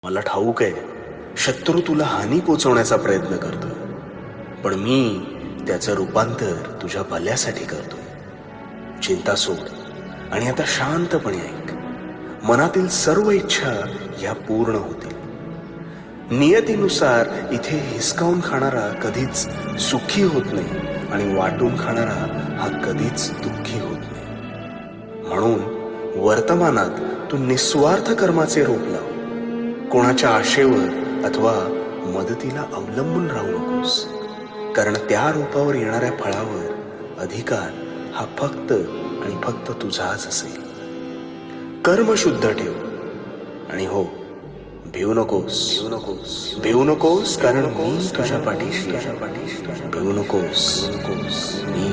मला ठाऊक आहे, शत्रू तुला हानी पोचवण्याचा प्रयत्न करतोय, पण मी त्याचं रूपांतर तुझ्या भल्यासाठी करतोय. चिंता सोड आणि आता शांतपणे ऐक. मनातील सर्व इच्छा ह्या पूर्ण होतील. नियतीनुसार इथे हिसकावून खाणारा कधीच सुखी होत नाही आणि वाटून खाणारा हा कधीच दुःखी होत नाही. म्हणून वर्तमानात तू निस्वार्थ कर्माचे रोप लाव. कोणाच्या आशेवर अथवा मदतीला अवलंबून राहू नकोस, कारण त्या रोपावर येणाऱ्या फळावर अधिकार हा फक्त आणि फक्त तुझाच असेल. कर्म शुद्ध ठेव आणि हो, भिवू नकोस कारण मी तुझ्या पाठीशी. भिवू नकोस, मी